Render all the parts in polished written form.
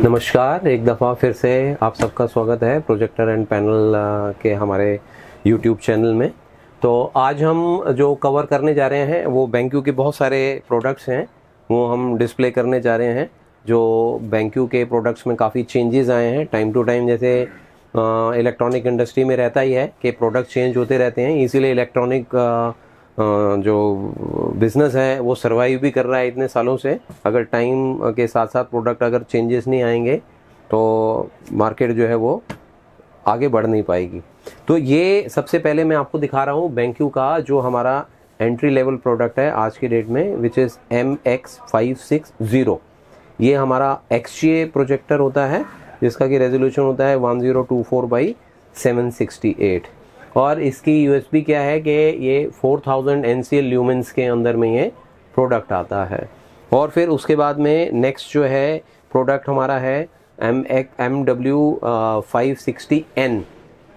नमस्कार, एक दफ़ा फिर से आप सबका स्वागत है प्रोजेक्टर एंड पैनल के हमारे YouTube चैनल में। तो आज हम जो कवर करने जा रहे हैं वो BenQ के बहुत सारे प्रोडक्ट्स हैं, वो हम डिस्प्ले करने जा रहे हैं। जो BenQ के प्रोडक्ट्स में काफ़ी चेंजेस आए हैं टाइम टू टाइम, जैसे इलेक्ट्रॉनिक इंडस्ट्री में रहता ही है कि प्रोडक्ट चेंज होते रहते हैं, इसीलिए इलेक्ट्रॉनिक जो बिज़नेस है वो सर्वाइव भी कर रहा है इतने सालों से। अगर टाइम के साथ साथ प्रोडक्ट अगर चेंजेस नहीं आएंगे तो मार्केट जो है वो आगे बढ़ नहीं पाएगी। तो ये सबसे पहले मैं आपको दिखा रहा हूँ BenQ का जो हमारा एंट्री लेवल प्रोडक्ट है आज की डेट में, विच इज़ MX560। ये हमारा XGA प्रोजेक्टर होता है जिसका कि रेजोल्यूशन होता है 1024x768 और इसकी USB क्या है कि ये 4000 NCL ल्यूमेंस के अंदर में ये प्रोडक्ट आता है। और फिर उसके बाद में नेक्स्ट जो है प्रोडक्ट हमारा है MW560N।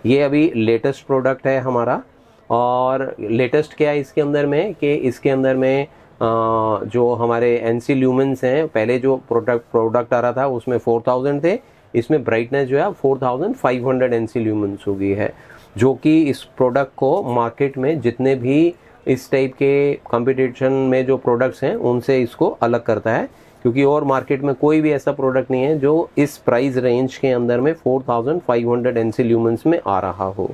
ये अभी लेटेस्ट प्रोडक्ट है हमारा। और लेटेस्ट क्या है इसके अंदर में कि इसके अंदर में जो हमारे NC ल्यूमेंस हैं, पहले जो प्रोडक्ट आ रहा था उसमें 4000 थे, इसमें ब्राइटनेस जो है 4500 NC ल्यूमेंस हो गई है, जो कि इस प्रोडक्ट को मार्केट में जितने भी इस टाइप के कंपटीशन में जो प्रोडक्ट्स हैं उनसे इसको अलग करता है, क्योंकि और मार्केट में कोई भी ऐसा प्रोडक्ट नहीं है जो इस प्राइस रेंज के अंदर में 4500 NC ल्यूमेंस में आ रहा हो।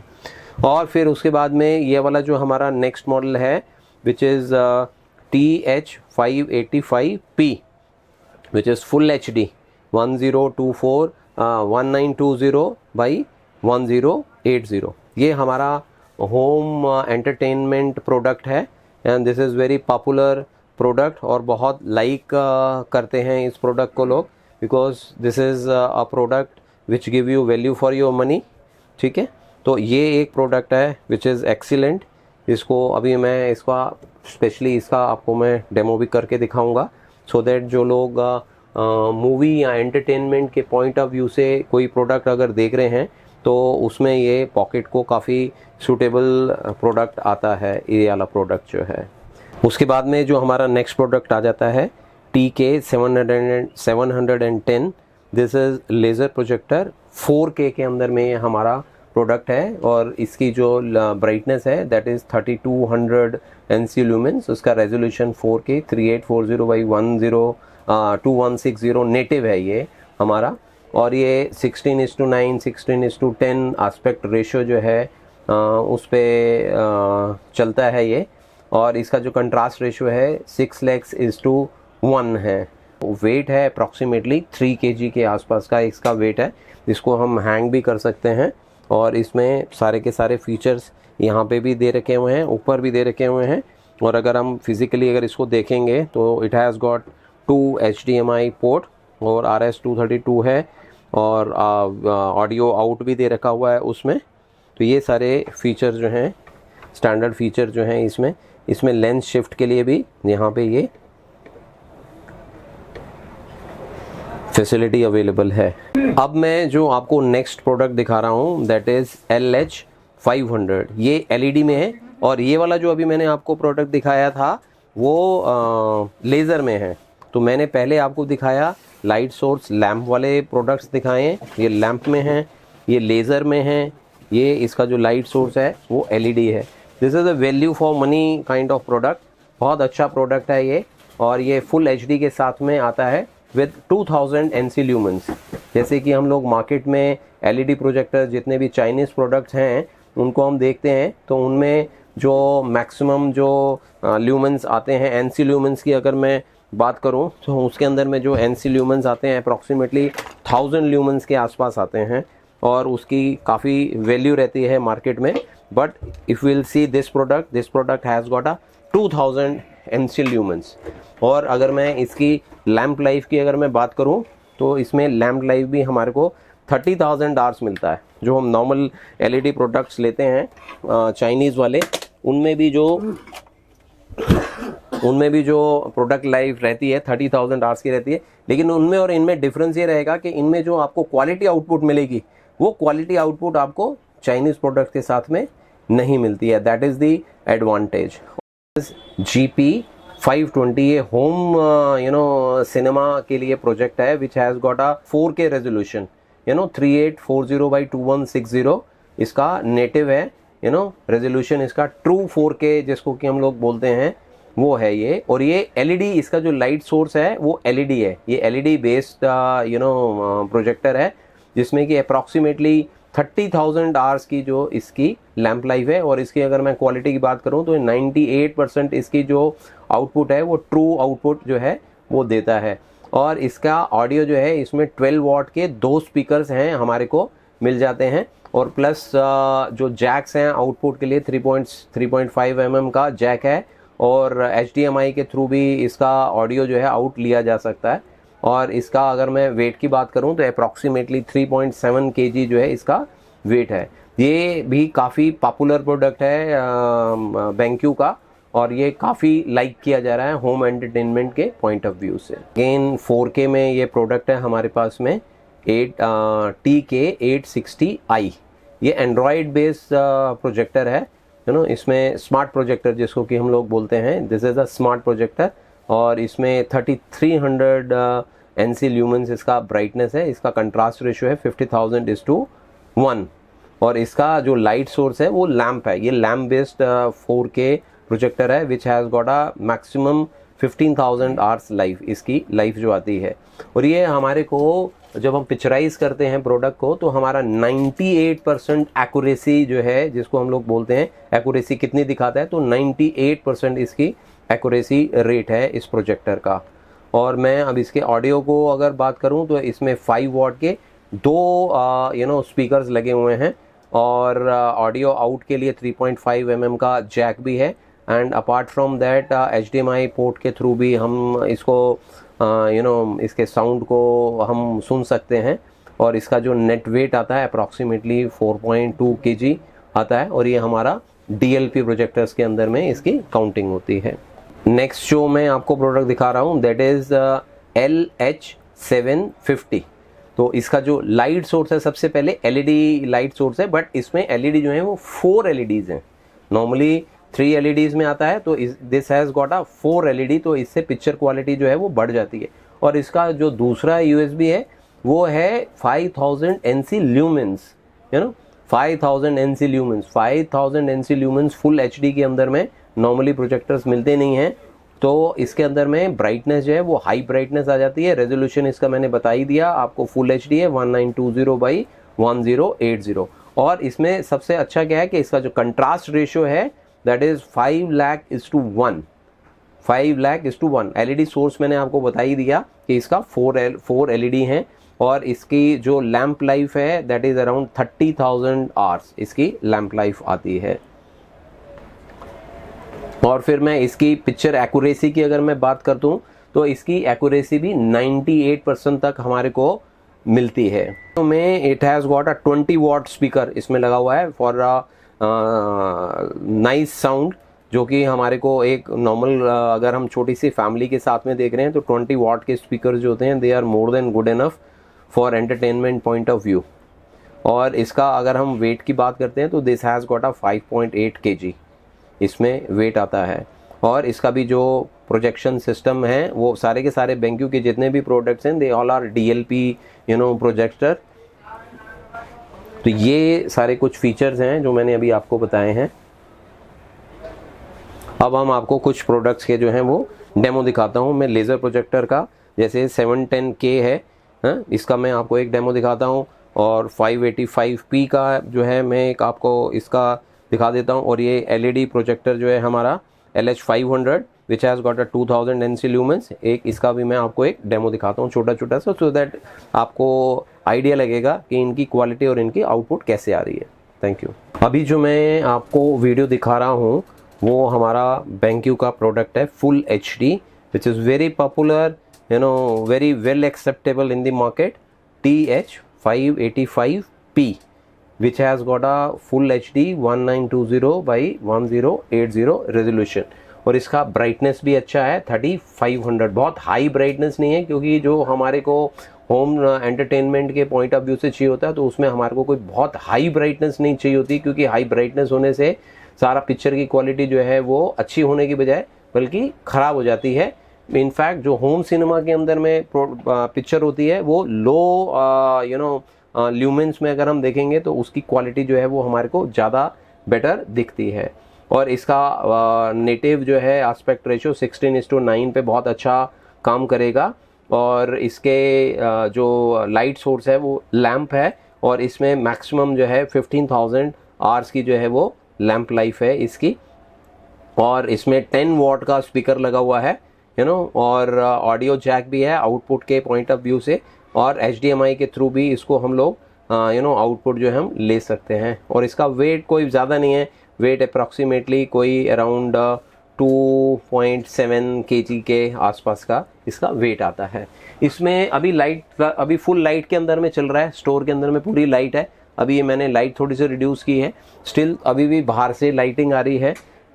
और फिर उसके बाद में ये वाला जो हमारा नेक्स्ट मॉडल है which is TH585P which is full HD 1920x1080 ये हमारा होम एंटरटेनमेंट प्रोडक्ट है and this is very popular product और बहुत लाइक करते हैं इस प्रोडक्ट को लोग, because this is a product which give you value for your money. ठीक है, तो ये एक प्रोडक्ट है विच इज़ एक्सीलेंट। इसको अभी मैं इसका स्पेशली इसका आपको मैं डेमो भी करके दिखाऊंगा, सो दैट जो लोग मूवी या एंटरटेनमेंट के पॉइंट ऑफ व्यू से कोई प्रोडक्ट अगर देख रहे हैं तो उसमें ये पॉकेट को काफ़ी सूटेबल प्रोडक्ट आता है, ये वाला प्रोडक्ट जो है। उसके बाद में जो हमारा नेक्स्ट प्रोडक्ट आ जाता है TK710। This is laser projector 4K के अंदर में ये हमारा प्रोडक्ट है और इसकी जो ब्राइटनेस है दैट इज़ 3200 NC ल्यूमेंस। उसका रेजोल्यूशन 4K 3840x2160 नेटिव है ये हमारा। और ये 16:9 16:10 एस्पेक्ट रेशो जो है उस पर चलता है ये। और इसका जो कंट्रास्ट रेशो है 6:1 है। वेट है अप्रॉक्सीमेटली 3 kg के आसपास का इसका वेट है। इसको हम हैंग भी कर सकते हैं और इसमें सारे के सारे फीचर्स यहाँ पे भी दे रखे हुए हैं, ऊपर भी दे रखे हुए हैं। और अगर हम फिज़िकली अगर इसको देखेंगे तो it has got 2 HDMI port और RS-232 है और ऑडियो आउट भी दे रखा हुआ है उसमें। तो ये सारे फीचर जो हैं, स्टैंडर्ड फीचर जो हैं इसमें लेंस शिफ्ट के लिए भी यहाँ पे ये फैसिलिटी अवेलेबल है। अब मैं जो आपको नेक्स्ट प्रोडक्ट दिखा रहा हूँ दैट इज़ LH500। ये LED में है और ये वाला जो अभी मैंने आपको प्रोडक्ट दिखाया था वो लेज़र में है। तो मैंने पहले आपको दिखाया लाइट सोर्स लैंप वाले प्रोडक्ट्स दिखाए, ये लैंप में हैं, ये लेज़र में हैं, ये इसका जो लाइट सोर्स है वो LED है। This is a value for money kind of product. बहुत अच्छा प्रोडक्ट है ये और ये फुल HD के साथ में आता है विद 2000 NC ल्यूमेंस। जैसे कि हम लोग मार्केट में LED प्रोजेक्टर जितने भी चाइनीज़ प्रोडक्ट्स हैं उनको हम देखते हैं तो उनमें जो मैक्सिमम जो ल्यूमेंस आते हैं, NC ल्यूमेंस की अगर मैं बात करूं तो उसके अंदर में जो NC ल्यूमेंस आते हैं अप्रॉक्सीमेटली 1000 ल्यूमेंस के आसपास आते हैं और उसकी काफ़ी वैल्यू रहती है मार्केट में। But if will see this product has got a 2000 NC lumens. और अगर मैं इसकी लैंप लाइफ की अगर मैं बात करूं तो इसमें लैंप लाइफ भी हमारे को 30,000 आवर्स मिलता है। जो हम नॉर्मल LED प्रोडक्ट्स लेते हैं चाइनीज़ वाले, उनमें भी जो प्रोडक्ट लाइफ रहती है 30,000 आवर्स की रहती है, लेकिन उनमें और इनमें डिफरेंस ये रहेगा कि इनमें जो आपको क्वालिटी आउटपुट मिलेगी वो क्वालिटी आउटपुट आपको चाइनीज़ प्रोडक्ट के साथ में नहीं मिलती है। That is the advantage. GP 520 ये होम सिनेमा के लिए प्रोजेक्ट है which has got a 4K resolution 3840x2160 इसका नेटिव है रेजोल्यूशन इसका ट्रू 4K जिसको कि हम लोग बोलते हैं वो है ये। और ये एलईडी इसका जो लाइट सोर्स है वो एलईडी है, ये एलईडी बेस्ड प्रोजेक्टर है जिसमें कि अप्रॉक्सीमेटली 30,000 आवर्स की जो इसकी लैंप लाइफ है। और इसकी अगर मैं क्वालिटी की बात करूं तो 98% इसकी जो आउटपुट है वो ट्रू आउटपुट जो है वो देता है। और इसका ऑडियो जो है इसमें 12 वॉट के 2 स्पीकर्स हैं हमारे को मिल जाते हैं। और प्लस जो जैक्स हैं आउटपुट के लिए 3.5 mm का जैक है और HDMI के थ्रू भी इसका ऑडियो जो है आउट लिया जा सकता है। और इसका अगर मैं वेट की बात करूं तो अप्रॉक्सीमेटली 3.7 kg जो है इसका वेट है। ये भी काफ़ी पॉपुलर प्रोडक्ट है BenQ का और ये काफ़ी लाइक किया जा रहा है होम एंटरटेनमेंट के पॉइंट ऑफ व्यू से। अगेन 4K में ये प्रोडक्ट है हमारे पास में TK860i। ये एंड्रॉयड बेस्ड प्रोजेक्टर है इसमें स्मार्ट प्रोजेक्टर जिसको कि हम लोग बोलते हैं, this is a smart projector. और इसमें 3300 NC ल्यूमेंस इसका ब्राइटनेस है। इसका कंट्रास्ट रेशियो है 50,000:1। और इसका जो लाइट सोर्स है वो लैम्प है, ये लैम्प बेस्ड 4K प्रोजेक्टर है which has got a maximum 15,000 hours life, इसकी लाइफ जो आती है। और ये हमारे को जब हम पिक्चराइज करते हैं प्रोडक्ट को तो हमारा 98% एक्यूरेसी जो है जिसको हम लोग बोलते हैं, एक्यूरेसी कितनी दिखाता है तो 98% इसकी एक्यूरेसी रेट है इस प्रोजेक्टर का। और मैं अब इसके ऑडियो को अगर बात करूं तो इसमें 5 वॉट के 2 स्पीकर्स लगे हुए हैं और ऑडियो आउट के लिए 3.5 mm का जैक भी है। And apart from that HDMI port के थ्रू भी हम इसको इसके साउंड को हम सुन सकते हैं। और इसका जो नेट वेट आता है अप्रॉक्सीमेटली 4.2 kg आता है। और ये हमारा DLP प्रोजेक्टर्स के अंदर में इसकी काउंटिंग होती है। नेक्स्ट जो मैं आपको प्रोडक्ट दिखा रहा हूँ दैट इज़ LH750। तो इसका जो लाइट सोर्स है सबसे पहले LED लाइट सोर्स है, बट इसमें LED जो है वो 4 LEDs हैं। नॉर्मली 3 LEDs में आता है तो this has got a 4 LED, तो इससे पिक्चर क्वालिटी जो है वो बढ़ जाती है। और इसका जो दूसरा USB है वो है 5000 NC lumens 5000 NC lumens 5000 NC lumens full HD के अंदर में नॉर्मली प्रोजेक्टर्स मिलते नहीं हैं। तो इसके अंदर में ब्राइटनेस जो है वो हाई ब्राइटनेस आ जाती है। रेजोल्यूशन इसका मैंने बता ही दिया आपको, फुल HD है 1920x1080। और इसमें सबसे अच्छा क्या है कि इसका जो कंट्रास्ट रेशियो है दैट इज 5,00,000:1 5,00,000:1। LED सोर्स मैंने आपको बता ही दिया कि इसका 4 LED हैं। और इसकी जो लैंप लाइफ है दैट इज अराउंड 30,000 आवर्स इसकी लैंप लाइफ आती है। और फिर मैं इसकी पिक्चर एक्यूरेसी की अगर मैं बात करता हूँ तो इसकी एक्यूरेसी भी 98% तक हमारे को मिलती है। तो मैं it has got a 20 what speaker इसमें लगा हुआ है फॉर नाइस साउंड, जो कि हमारे को एक नॉर्मल अगर हम छोटी सी फैमिली के साथ में देख रहे हैं तो 20 वॉट के स्पीकर जो होते हैं they are more than good enough for entertainment point of view. और इसका अगर हम वेट की बात करते हैं तो this has got a 5.8 kg इसमें वेट आता है। और इसका भी जो प्रोजेक्शन सिस्टम है वो सारे के सारे BenQ के जितने भी प्रोडक्ट्स हैं they all are DLP projector. तो ये सारे कुछ फीचर्स हैं जो मैंने अभी आपको बताए हैं। अब हम आपको कुछ प्रोडक्ट्स के जो हैं वो डेमो दिखाता हूँ मैं लेज़र प्रोजेक्टर का। जैसे 710K है इसका मैं आपको एक डेमो दिखाता हूँ। और 585p का जो है मैं एक आपको इसका दिखा देता हूँ। और ये LED प्रोजेक्टर जो है हमारा LH500 which has got a 2000 NC lumens, एक इसका भी मैं आपको एक डेमो दिखाता हूँ छोटा छोटा सा, सो दैट आपको आइडिया लगेगा कि इनकी क्वालिटी और इनकी आउटपुट कैसे आ रही है। Thank you. अभी जो मैं आपको वीडियो दिखा रहा हूँ वो हमारा BenQ का प्रोडक्ट है full HD which is very popular very well acceptable in the market, TH585p which has got a full HD 1920x1080 resolution. और इसका ब्राइटनेस भी अच्छा है 3500। बहुत हाई ब्राइटनेस नहीं है क्योंकि जो हमारे को होम एंटरटेनमेंट के पॉइंट ऑफ व्यू से चाहिए होता है तो उसमें हमारे को कोई बहुत हाई ब्राइटनेस नहीं चाहिए होती, क्योंकि हाई ब्राइटनेस होने से सारा पिक्चर की क्वालिटी जो है वो अच्छी होने की बजाय बल्कि ख़राब हो जाती है। इनफैक्ट जो होम सिनेमा के अंदर में पिक्चर होती है वो लो ल्यूमेंस में अगर हम देखेंगे तो उसकी क्वालिटी जो है वो हमारे को ज़्यादा बेटर दिखती है। और इसका नेटिव जो है एस्पेक्ट रेशियो 16:9 पे बहुत अच्छा काम करेगा। और इसके जो लाइट सोर्स है वो लैंप है, और इसमें मैक्सिमम जो है 15,000 आवर्स की जो है वो लैंप लाइफ है इसकी। और इसमें 10 वॉट का स्पीकर लगा हुआ है और ऑडियो जैक भी है आउटपुट के पॉइंट ऑफ व्यू से, और HDMI के थ्रू भी इसको हम लोग आउटपुट जो है हम ले सकते हैं। और इसका वेट कोई ज़्यादा नहीं है, वेट अप्रॉक्सीमेटली कोई अराउंड 2.7 kg के आसपास का इसका वेट आता है। इसमें अभी फुल लाइट के अंदर में चल रहा है, स्टोर के अंदर में पूरी लाइट है। अभी ये मैंने लाइट थोड़ी सी रिड्यूस की है, स्टिल अभी भी बाहर से लाइटिंग आ रही है।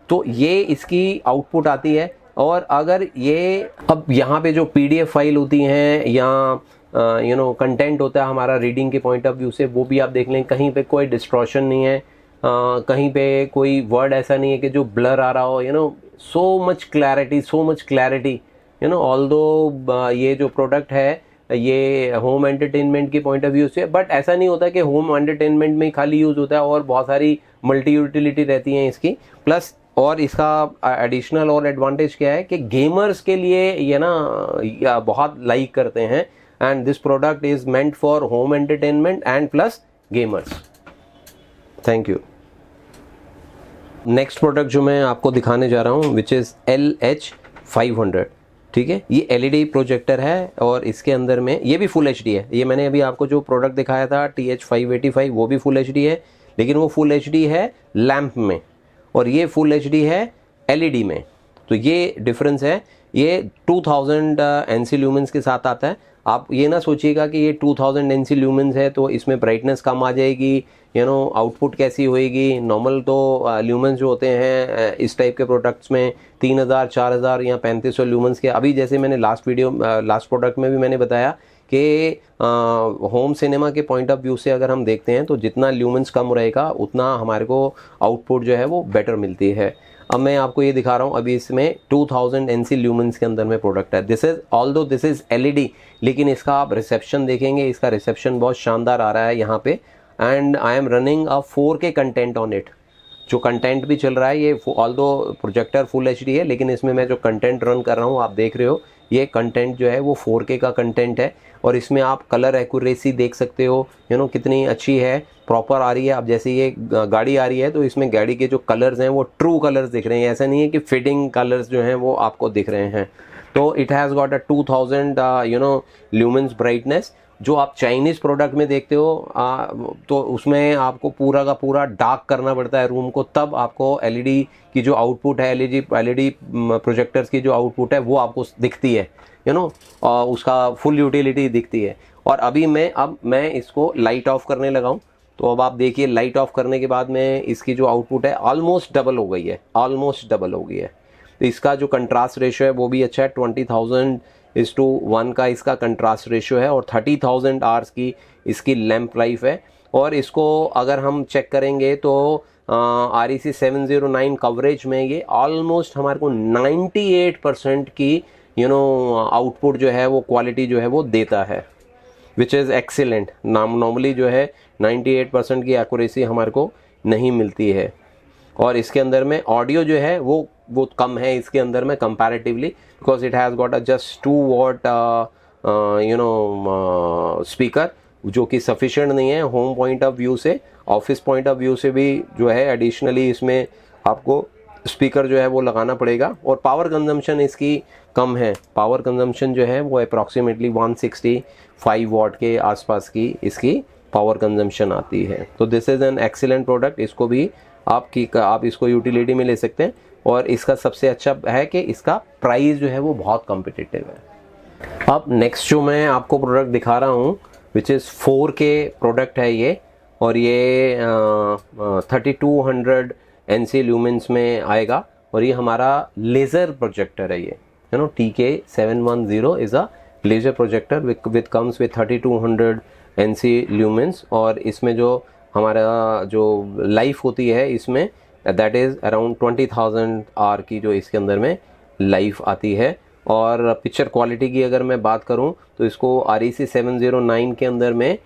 तो ये इसकी आउटपुट आती है। और अगर ये अब यहाँ पे जो PDF फाइल होती हैं या कंटेंट होता है हमारा रीडिंग के पॉइंट ऑफ व्यू से, वो भी आप देख लें, कहीं पे कोई डिस्ट्रॉशन नहीं है, कहीं पे कोई वर्ड ऐसा नहीं है कि जो ब्लर आ रहा हो, सो मच क्लैरिटी ऑल्दो ये जो प्रोडक्ट है ये होम एंटरटेनमेंट के पॉइंट ऑफ व्यू से, बट ऐसा नहीं होता कि होम एंटरटेनमेंट में खाली यूज़ होता है, और बहुत सारी मल्टी यूटिलिटी रहती हैं इसकी। प्लस और इसका एडिशनल और एडवांटेज क्या है कि गेमर्स के लिए ये बहुत लाइक करते हैं, and this product is meant for home entertainment and plus gamers. Thank you. Next product जो मैं आपको दिखाने जा रहा हूँ विच इज़ LH500, ठीक है। ये LED प्रोजेक्टर है, और इसके अंदर में ये भी फुल HD है। ये मैंने अभी आपको जो प्रोडक्ट दिखाया था TH585 वो भी फुल HD है, लेकिन वो फुल HD है लैंप में, और ये फुल HD है LED में। तो ये डिफरेंस है। ये 2000 NC ल्यूमेंस के साथ आता है। आप ये ना सोचिएगा कि ये 2000 NC ल्यूमेंस है तो इसमें ब्राइटनेस कम आ जाएगी, आउटपुट कैसी होएगी। नॉर्मल तो ल्यूमेंस जो होते हैं इस टाइप के प्रोडक्ट्स में 3000, 4000 या 3500 ल्यूमेंस के। अभी जैसे मैंने लास्ट प्रोडक्ट में भी मैंने बताया कि होम सिनेमा के पॉइंट ऑफ व्यू से अगर हम देखते हैं तो जितना ल्यूमेंस कम रहेगा उतना हमारे को आउटपुट जो है वो बेटर मिलती है। अब मैं आपको ये दिखा रहा हूँ, अभी इसमें 2000 NC ल्यूमेंस के अंदर में प्रोडक्ट है। दिस इज LED, लेकिन इसका आप रिसेप्शन देखेंगे, इसका रिसेप्शन बहुत शानदार आ रहा है यहाँ पे। And I am running a 4K content on it. जो कंटेंट भी चल रहा है ये ऑल्दो प्रोजेक्टर फुल HD है, लेकिन इसमें मैं जो कंटेंट रन कर रहा हूँ आप देख रहे हो, ये कंटेंट जो है वो 4K का कंटेंट है। और इसमें आप कलर एक्यूरेसी देख सकते हो, कितनी अच्छी है, प्रॉपर आ रही है। अब जैसे ये गाड़ी आ रही है तो इसमें गाड़ी के जो कलर्स हैं वो ट्रू कलर्स दिख रहे हैं, ऐसा नहीं है कि फिटिंग कलर्स जो हैं वो आपको दिख रहे हैं। तो it has got a 2000 lumens brightness. जो आप चाइनीज़ प्रोडक्ट में देखते हो तो उसमें आपको पूरा का पूरा डार्क करना पड़ता है रूम को, तब आपको LED की जो आउटपुट है, LED प्रोजेक्टर्स की जो आउटपुट है वो आपको दिखती है, उसका फुल यूटिलिटी दिखती है। और अभी मैं इसको लाइट ऑफ करने लगा हूँ, तो अब आप देखिए लाइट ऑफ करने के बाद में इसकी जो आउटपुट है ऑलमोस्ट डबल हो गई है। तो इसका जो कंट्रास्ट रेशियो है वो भी अच्छा है, 20,000:1 का इसका कंट्रास्ट रेशियो है, और 30,000 आवर्स की इसकी लैंप लाइफ है। और इसको अगर हम चेक करेंगे तो REC 709 कवरेज में ये ऑलमोस्ट हमारे को 98% की आउटपुट जो है वो क्वालिटी जो है वो देता है, विच इज़ एक्सीलेंट। नॉर्मली जो है 98% की एक्यूरेसी हमारे को नहीं मिलती है। और इसके अंदर में ऑडियो जो है वो कम है इसके अंदर में comparatively, because it has got a just 2 what speaker, जो कि सफिशिएंट नहीं है होम पॉइंट ऑफ व्यू से। ऑफिस पॉइंट ऑफ व्यू से भी जो है एडिशनली इसमें आपको स्पीकर जो है वो लगाना पड़ेगा। और पावर कंजम्पशन इसकी कम है, पावर कंजम्पशन जो है वो अप्रॉक्सीमेटली 165 वॉट के आसपास की इसकी पावर कंजम्पशन आती है। तो this is an excellent product. इसको भी आप इसको यूटिलिटी में ले सकते हैं। और इसका सबसे अच्छा है कि इसका प्राइस जो है वो बहुत कॉम्पिटिटिव है। अब नेक्स्ट जो मैं आपको प्रोडक्ट दिखा रहा हूँ विच इज़ 4K प्रोडक्ट है ये, और ये 3200 NC ल्यूमेंस में आएगा। और ये हमारा लेज़र प्रोजेक्टर है, ये TK710 is a laser projector with comes with 3200 NC lumens. और इसमें जो हमारा जो लाइफ होती है इसमें दैट इज़ अराउंड 20,000 आवर की जो इसके अंदर में लाइफ आती है। और पिक्चर क्वालिटी की अगर मैं बात करूं तो इसको REC 709 के अंदर में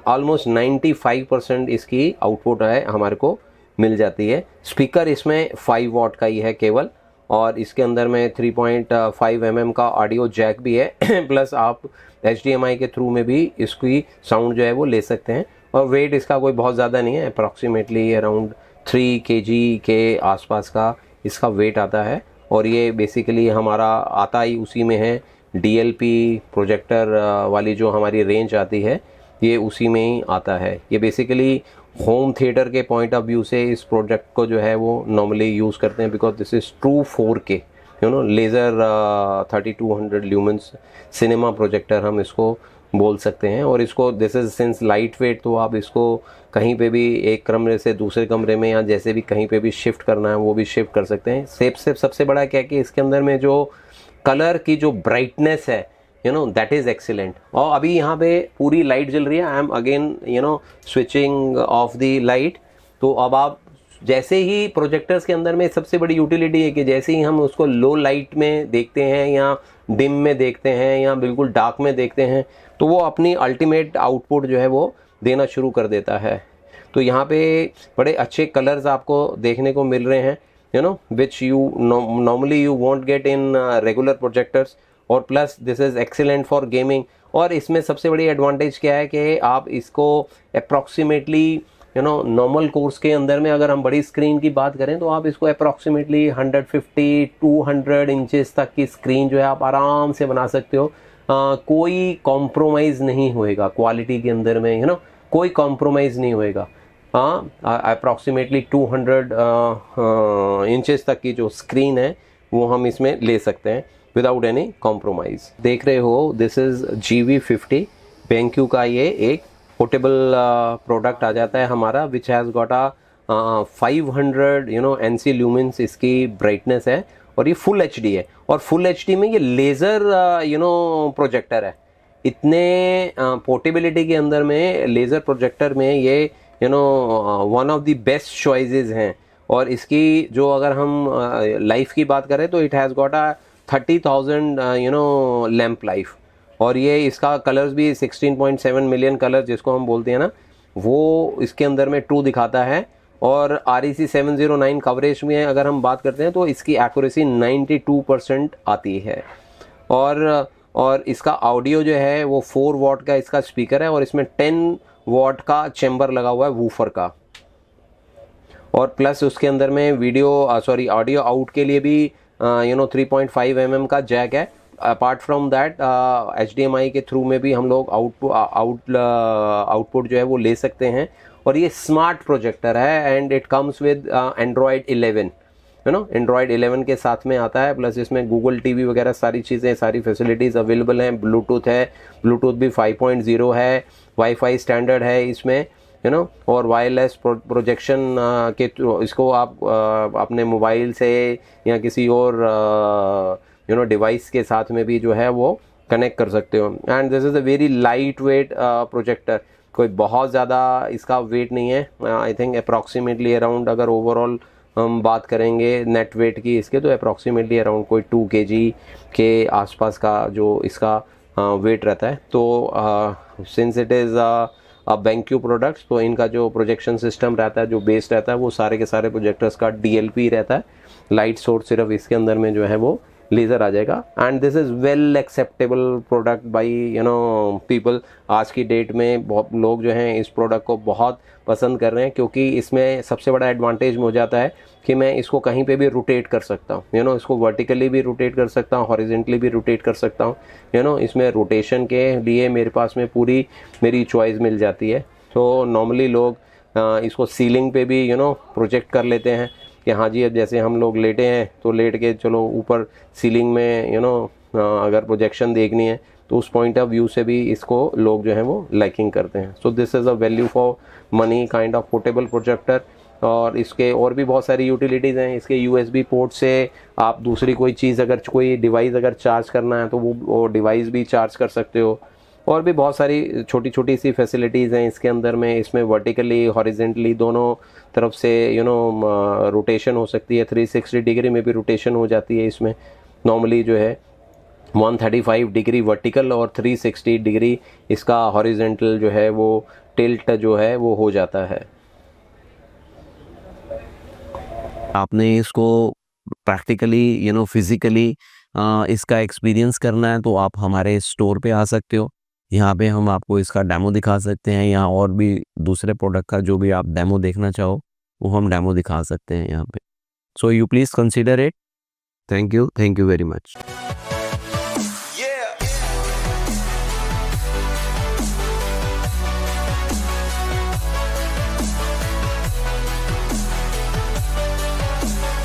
ऑलमोस्ट 95% इसकी आउटपुट है हमारे को मिल जाती है। स्पीकर इसमें 5 वॉट का ही है केवल, और इसके अंदर में 3.5 mm का ऑडियो जैक भी है प्लस आप HDMI के थ्रू में भी इसकी साउंड जो है वो ले सकते हैं। और वेट इसका कोई बहुत ज़्यादा नहीं है, अप्रॉक्सीमेटली अराउंड 3 kg के आसपास का इसका वेट आता है। और ये बेसिकली हमारा आता ही उसी में है, DLP प्रोजेक्टर वाली जो हमारी रेंज आती है ये उसी में ही आता है। ये बेसिकली होम थिएटर के पॉइंट ऑफ व्यू से इस प्रोजेक्ट को जो है वो नॉर्मली यूज़ करते हैं, because this is true 4K laser 3200 lumens cinema projector हम इसको बोल सकते हैं। और इसको this is since light weight, तो आप इसको कहीं पे भी एक कमरे से दूसरे कमरे में या जैसे भी कहीं पे भी शिफ्ट करना है वो भी शिफ्ट कर सकते हैं। सबसे बड़ा क्या कि इसके अंदर में जो कलर की जो ब्राइटनेस है दैट इज़ एक्सीलेंट। और अभी यहाँ पे पूरी लाइट जल रही है, I am again switching off the light. तो अब आप जैसे ही प्रोजेक्टर्स के अंदर में सबसे बड़ी यूटिलिटी है कि जैसे ही हम उसको लो लाइट में देखते हैं या डिम में देखते हैं या बिल्कुल डार्क में देखते हैं तो वो अपनी अल्टीमेट आउटपुट जो है वो देना शुरू कर देता है। तो यहाँ पे बड़े अच्छे कलर्स आपको देखने को मिल रहे हैं which you normally you won't get in regular projectors. और plus this is excellent for gaming. और इसमें सबसे बड़ी एडवांटेज क्या है कि आप इसको अप्रॉक्सीमेटली नॉर्मल कोर्स के अंदर में अगर हम बड़ी स्क्रीन की बात करें तो आप इसको अप्रॉक्सीमेटली 150-200 इंचेस तक की स्क्रीन जो है आप आराम से बना सकते हो। कोई कॉम्प्रोमाइज़ नहीं होएगा क्वालिटी के अंदर में, कोई कॉम्प्रोमाइज़ नहीं होएगा। अप्रॉक्सीमेटली 200 इंचेस तक की जो स्क्रीन है वो हम इसमें ले सकते हैं विदाउट एनी कॉम्प्रोमाइज़। देख रहे हो दिस इज़ GV50 BenQ का ये एक पोर्टेबल प्रोडक्ट आ जाता है हमारा, which has got a 500 NC lumens इसकी ब्राइटनेस है। और ये फुल HD है, और फुल HD में ये लेज़र प्रोजेक्टर है। इतने पोर्टेबिलिटी के अंदर में लेज़र प्रोजेक्टर में ये one of the best choices हैं। और इसकी जो अगर हम लाइफ की बात करें तो it has got a 30,000 lamp life. और ये इसका कलर्स भी 16.7 मिलियन कलर जिसको हम बोलते हैं ना, वो इसके अंदर में ट्रू दिखाता है। और REC 709 कवरेज में अगर हम बात करते हैं तो इसकी एक्यूरेसी 92% आती है। और इसका ऑडियो जो है वो 4 वॉट का इसका स्पीकर है, और इसमें 10 वॉट का चैम्बर लगा हुआ है वूफर का। और प्लस उसके अंदर में ऑडियो आउट के लिए भी 3.5 mm का जैक है। अपार्ट फ्रॉम दैट HDMI के थ्रू में भी हम लोग आउटपुट जो है वो ले सकते हैं। और ये स्मार्ट प्रोजेक्टर है and it comes with Android 11, Android 11 के साथ में आता है। प्लस इसमें Google TV वगैरह सारी चीज़ें, सारी फैसिलिटीज़ अवेलेबल हैं। ब्लूटूथ है, ब्लूटूथ भी 5.0 है, वाईफाई स्टैंडर्ड है इसमें, और वायरलेस प्रोजेक्शन के थ्रू इसको आप अपने मोबाइल से या किसी और डिवाइस के साथ में भी जो है वो कनेक्ट कर सकते हो। And this is a very light weight projector, कोई बहुत ज़्यादा इसका वेट नहीं है। आई थिंक अप्रॉक्सीमेटली अराउंड, अगर ओवरऑल हम बात करेंगे नेट वेट की इसके, तो अप्रॉक्सीमेटली अराउंड कोई 2 kg के आसपास का जो इसका वेट रहता है। तो since it is BenQ products, तो इनका जो प्रोजेक्शन सिस्टम रहता है, जो बेस रहता है, वो सारे के सारे प्रोजेक्टर्स का DLP रहता है। लाइट सोर्स सिर्फ इसके अंदर में जो है वो लेज़र आ जाएगा। And this is well acceptable product by people. आज की डेट में बहुत लोग जो हैं इस प्रोडक्ट को बहुत पसंद कर रहे हैं, क्योंकि इसमें सबसे बड़ा एडवांटेज हो जाता है कि मैं इसको कहीं पे भी रोटेट कर सकता हूँ। इसको वर्टिकली भी रोटेट कर सकता हूँ, हॉरिजेंटली भी रोटेट कर सकता हूँ। इसमें रोटेशन के लिए मेरे पास में पूरी मेरी चॉइस मिल जाती है। तो नॉर्मली लोग इसको सीलिंग पे भी प्रोजेक्ट कर लेते हैं कि हाँ जी, अब जैसे हम लोग लेटे हैं तो लेट के चलो ऊपर सीलिंग में अगर प्रोजेक्शन देखनी है तो उस पॉइंट ऑफ व्यू से भी इसको लोग जो हैं वो लाइकिंग करते हैं। So this is a value for money kind of portable projector. और इसके और भी बहुत सारी यूटिलिटीज़ हैं। इसके USB पोर्ट से आप दूसरी कोई चीज़, अगर कोई डिवाइस अगर चार्ज करना है तो वो डिवाइस भी चार्ज कर सकते हो। और भी बहुत सारी छोटी छोटी सी फैसिलिटीज़ हैं इसके अंदर में। इसमें वर्टिकली हॉरिजेंटली दोनों तरफ से रोटेशन हो सकती है, 360 डिग्री में भी रोटेशन हो जाती है इसमें। नॉर्मली जो है 135 डिग्री वर्टिकल और 360 डिग्री इसका हॉरिजेंटल जो है वो टिल्ट जो है वो हो जाता है। आपने इसको प्रैक्टिकली फिजिकली इसका एक्सपीरियंस करना है तो आप हमारे स्टोर पे आ सकते हो। यहाँ पे हम आपको इसका डेमो दिखा सकते हैं, यहाँ और भी दूसरे प्रोडक्ट का जो भी आप डेमो देखना चाहो वो हम डेमो दिखा सकते हैं यहाँ पे। So you please consider it. Thank you very much.